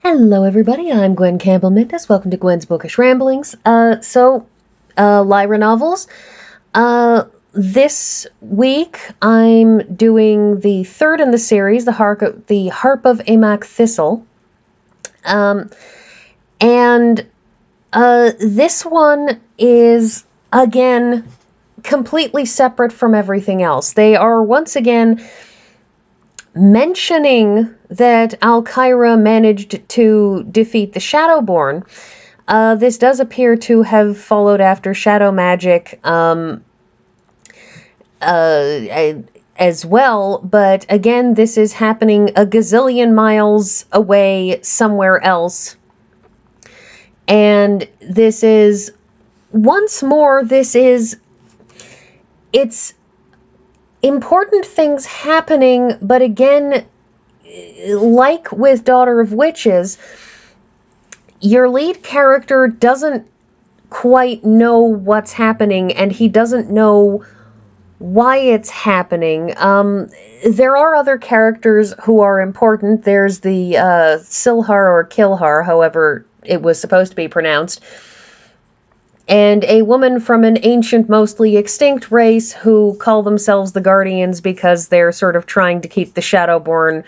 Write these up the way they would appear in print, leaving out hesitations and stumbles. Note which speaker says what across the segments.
Speaker 1: Hello everybody, I'm Gwen Campbell-Mindes. Welcome to Gwen's Bookish Ramblings. Lyra novels. This week I'm doing the third in the series, the Harp of Imach Thyssel. This one is, again, completely separate from everything else. They are once again mentioning that Al-Khaira managed to defeat the Shadowborn. This does appear to have followed after shadow magic as well, but again, this is happening a gazillion miles away somewhere else. And this is, once more, it's important things happening, but again, like with Daughter of Witches, your lead character doesn't quite know what's happening, and he doesn't know why it's happening. There are other characters who are important. There's the Silhar or Kilhar, however it was supposed to be pronounced, and a woman from an ancient, mostly extinct race who call themselves the Guardians because they're sort of trying to keep the Shadowborn,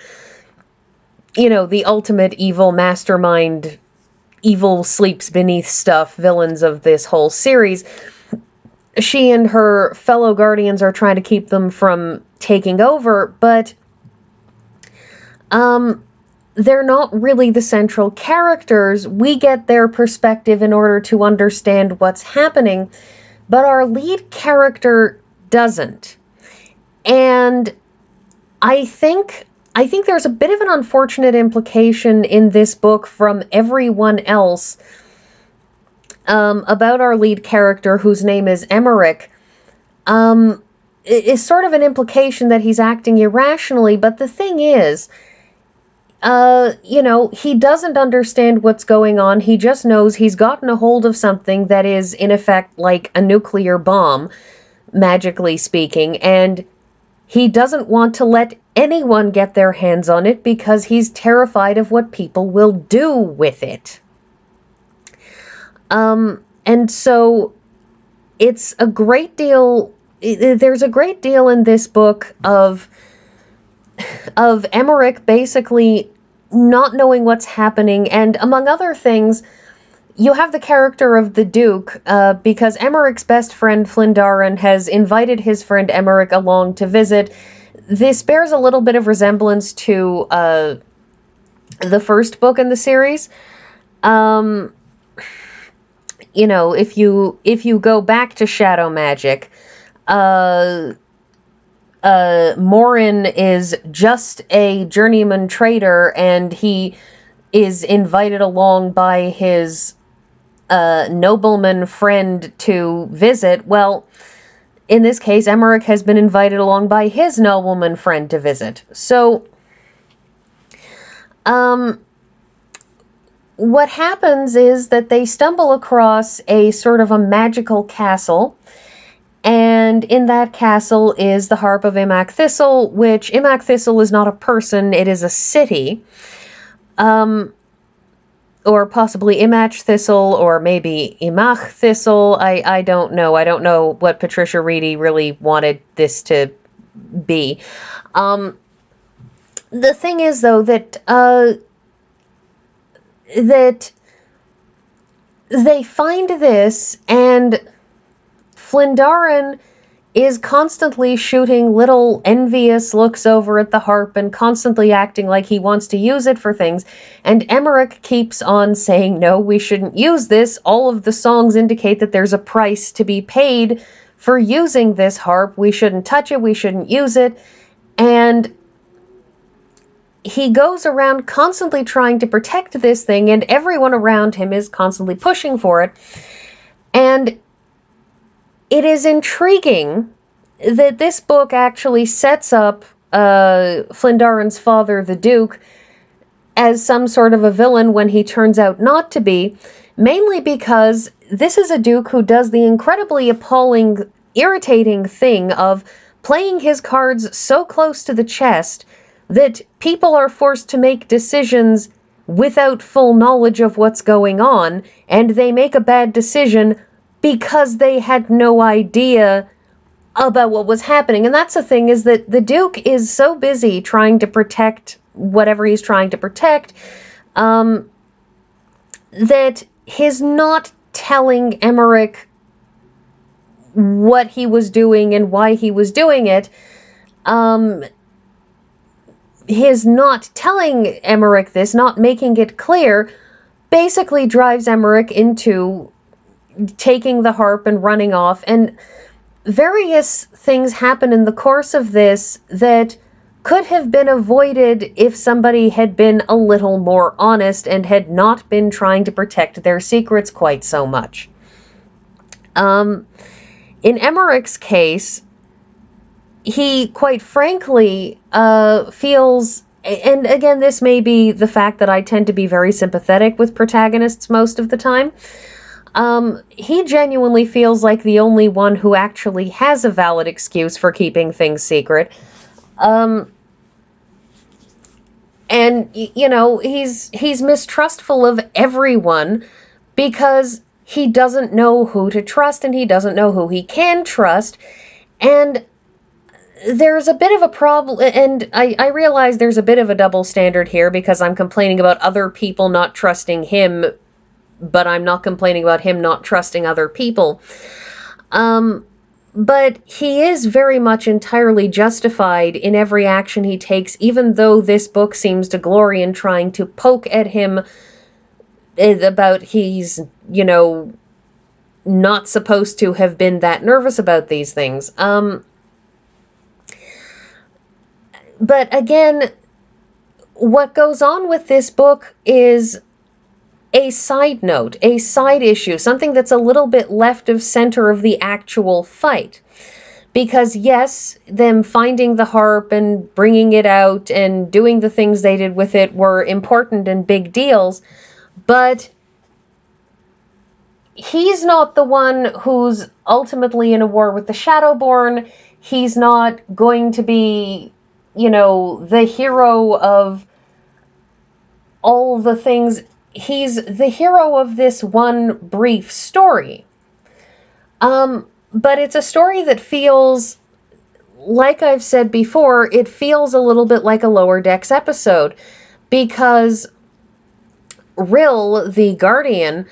Speaker 1: the ultimate evil mastermind, evil sleeps beneath stuff, villains of this whole series. She and her fellow Guardians are trying to keep them from taking over, but they're not really the central characters. We get their perspective in order to understand what's happening, but our lead character doesn't. And I think there's a bit of an unfortunate implication in this book from everyone else about our lead character, whose name is Emmerich. Is sort of an implication that he's acting irrationally, but the thing is, he doesn't understand what's going on. He just knows he's gotten a hold of something that is, in effect, like a nuclear bomb, magically speaking, and he doesn't want to let anyone get their hands on it because he's terrified of what people will do with it. And so it's a great deal, there's a great deal in this book of Emmerich basically not knowing what's happening, and among other things, you have the character of the Duke, because Emmerich's best friend Flindarin has invited his friend Emmerich along to visit. This bears a little bit of resemblance to the first book in the series. If you go back to shadow magic, Morin is just a journeyman trader, and he is invited along by his nobleman friend to visit. Well, in this case, Emmerich has been invited along by his nobleman friend to visit. So, what happens is that they stumble across a sort of a magical castle, and in that castle is the Harp of Imach Thyssel, which Imach Thyssel is not a person, it is a city. Or possibly Imach Thyssel, or maybe Imach Thyssel. I don't know. I don't know what Patricia Reedy really wanted this to be. The thing is, though, that they find this, and Flindarin is constantly shooting little envious looks over at the harp and constantly acting like he wants to use it for things, and Emmerich keeps on saying, no, we shouldn't use this. All of the songs indicate that there's a price to be paid for using this harp. We shouldn't touch it, we shouldn't use it, and he goes around constantly trying to protect this thing, and everyone around him is constantly pushing for it. And it is intriguing that this book actually sets up Flindarin's father, the Duke, as some sort of a villain when he turns out not to be, mainly because this is a Duke who does the incredibly appalling, irritating thing of playing his cards so close to the chest that people are forced to make decisions without full knowledge of what's going on, and they make a bad decision because they had no idea about what was happening. And that's the thing, is that the Duke is so busy trying to protect whatever he's trying to protect, that his not telling Emmerich what he was doing and why he was doing it, his not telling Emmerich this, not making it clear, basically drives Emmerich into taking the harp and running off. And various things happen in the course of this that could have been avoided if somebody had been a little more honest and had not been trying to protect their secrets quite so much. In Emmerich's case, he quite frankly feels, and again, this may be the fact that I tend to be very sympathetic with protagonists most of the time, he genuinely feels like the only one who actually has a valid excuse for keeping things secret. And, you know, he's mistrustful of everyone because he doesn't know who to trust and he doesn't know who he can trust. And there's a bit of a problem, and I realize there's a bit of a double standard here because I'm complaining about other people not trusting him, but I'm not complaining about him not trusting other people. But he is very much entirely justified in every action he takes, even though this book seems to glory in trying to poke at him about he's, you know, not supposed to have been that nervous about these things. But again, what goes on with this book is a side note, a side issue, something that's a little bit left of center of the actual fight. Because yes, them finding the harp and bringing it out and doing the things they did with it were important and big deals, but he's not the one who's ultimately in a war with the Shadowborn. He's not going to be, you know, the hero of all the things. He's the hero of this one brief story. But it's a story that feels, like I've said before, it feels a little bit like a Lower Decks episode, because Rill, the Guardian,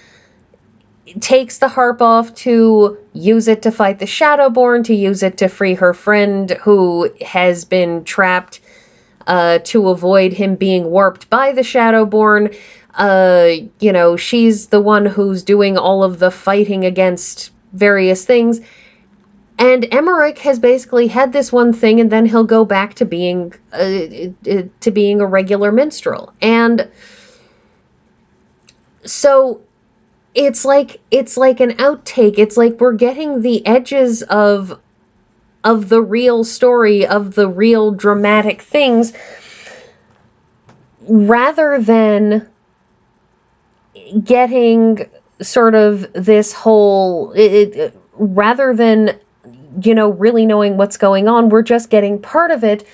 Speaker 1: takes the harp off to use it to fight the Shadowborn, to use it to free her friend who has been trapped, to avoid him being warped by the Shadowborn. You know, she's the one who's doing all of the fighting against various things. And Emmerich has basically had this one thing, and then he'll go back to being a regular minstrel. And so it's like an outtake. It's like we're getting the edges of the real story, of the real dramatic things, rather than getting sort of this whole, rather than, you know, really knowing what's going on, we're just getting part of it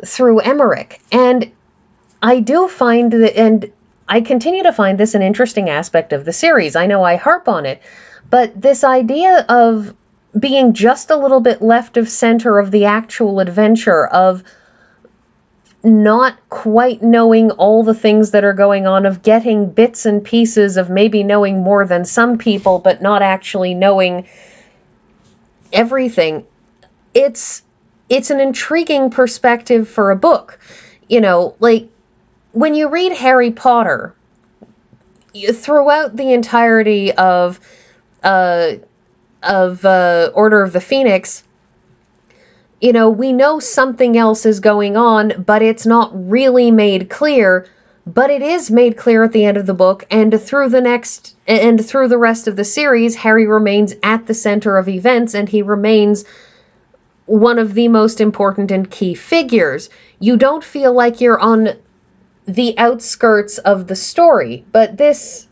Speaker 1: through Emmerich. And I do find that, and I continue to find this an interesting aspect of the series. I know I harp on it, but this idea of being just a little bit left of center of the actual adventure, of not quite knowing all the things that are going on, of getting bits and pieces, of maybe knowing more than some people, but not actually knowing everything. It's an intriguing perspective for a book. You know, like, when you read Harry Potter, throughout the entirety of Order of the Phoenix, you know, we know something else is going on, but it's not really made clear. But it is made clear at the end of the book, and through the rest of the series, Harry remains at the center of events, and he remains one of the most important and key figures. You don't feel like you're on the outskirts of the story, but this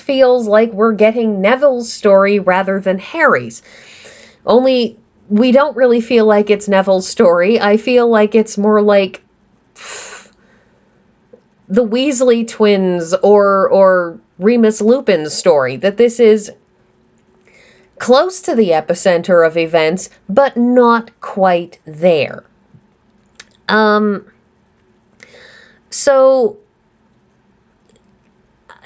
Speaker 1: feels like we're getting Neville's story rather than Harry's. Only we don't really feel like it's Neville's story. I feel like it's more like the Weasley twins or Remus Lupin's story, that this is close to the epicenter of events, but not quite there. So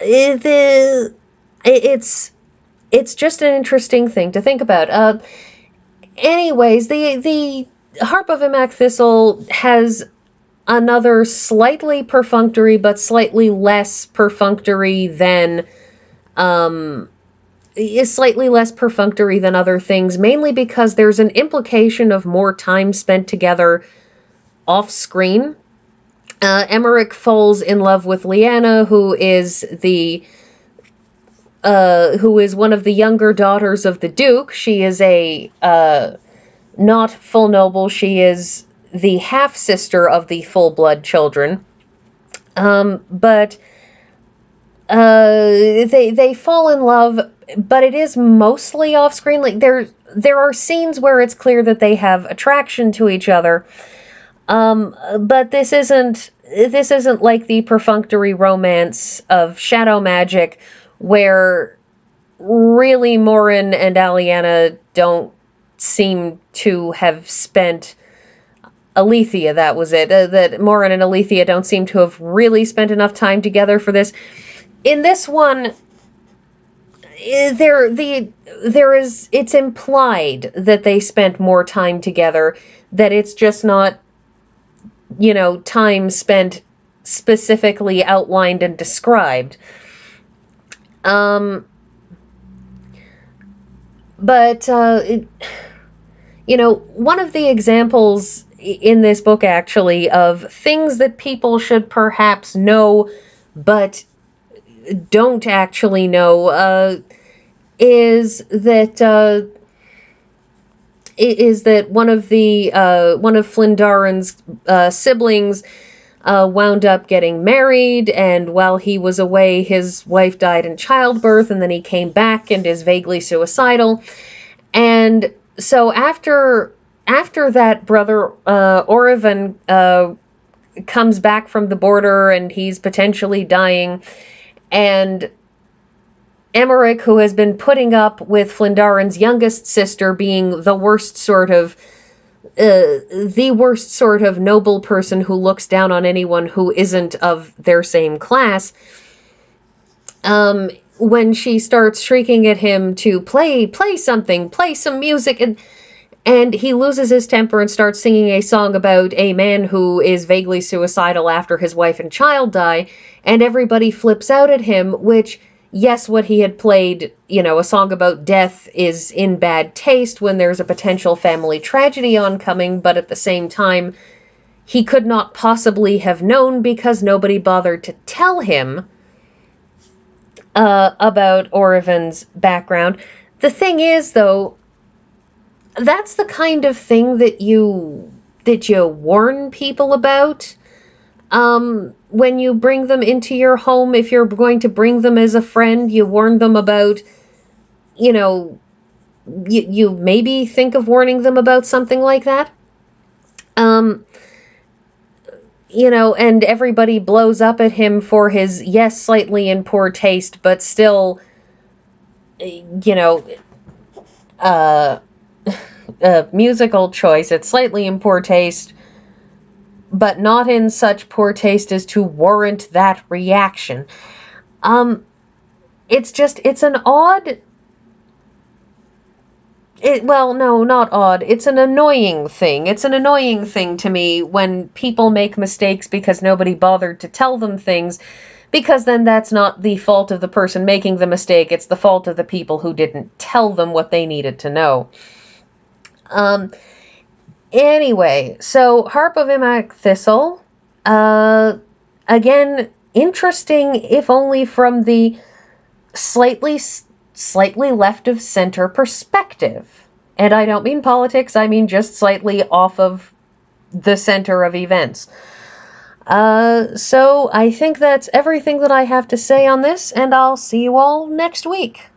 Speaker 1: it's just an interesting thing to think about. Anyways, the Harp of Imach Thyssel has another slightly perfunctory but slightly less perfunctory than is slightly less perfunctory than other things, mainly because there's an implication of more time spent together off screen. Emmerich falls in love with Lyanna, who is one of the younger daughters of the Duke. She is a not full noble. She is the half sister of the full blood children. But they fall in love, but it is mostly off screen. Like there are scenes where it's clear that they have attraction to each other. But this isn't like the perfunctory romance of Shadow Magic, where really Morin and Aliana don't seem to have spent Alethea, that was it. That Morin and Alethea don't seem to have really spent enough time together for this. In this one, it's implied that they spent more time together, that it's just not, time spent specifically outlined and described. But one of the examples in this book, actually, of things that people should perhaps know but don't actually know, is that one of Flindarin's siblings wound up getting married, and while he was away, his wife died in childbirth, and then he came back and is vaguely suicidal. And so after that, brother Orevan comes back from the border, and he's potentially dying, and Emmerich, who has been putting up with Flindarin's youngest sister being the worst sort of noble person who looks down on anyone who isn't of their same class, when she starts shrieking at him to play something, play some music, and he loses his temper and starts singing a song about a man who is vaguely suicidal after his wife and child die, and everybody flips out at him, which, yes, what he had played, a song about death is in bad taste when there's a potential family tragedy oncoming, but at the same time, he could not possibly have known because nobody bothered to tell him about Orevan's background. The thing is, though, that's the kind of thing that you warn people about when you bring them into your home. If you're going to bring them as a friend, you warn them about, you maybe think of warning them about something like that. And everybody blows up at him for his, yes, slightly in poor taste, but still, musical choice. It's slightly in poor taste, but not in such poor taste as to warrant that reaction. It's an odd... not odd. It's an annoying thing. It's an annoying thing to me when people make mistakes because nobody bothered to tell them things, because then that's not the fault of the person making the mistake. It's the fault of the people who didn't tell them what they needed to know. Anyway, so Harp of Imach Thyssel, again, interesting, if only from the slightly left of center perspective. And I don't mean politics, I mean just slightly off of the center of events. So I think that's everything that I have to say on this, and I'll see you all next week.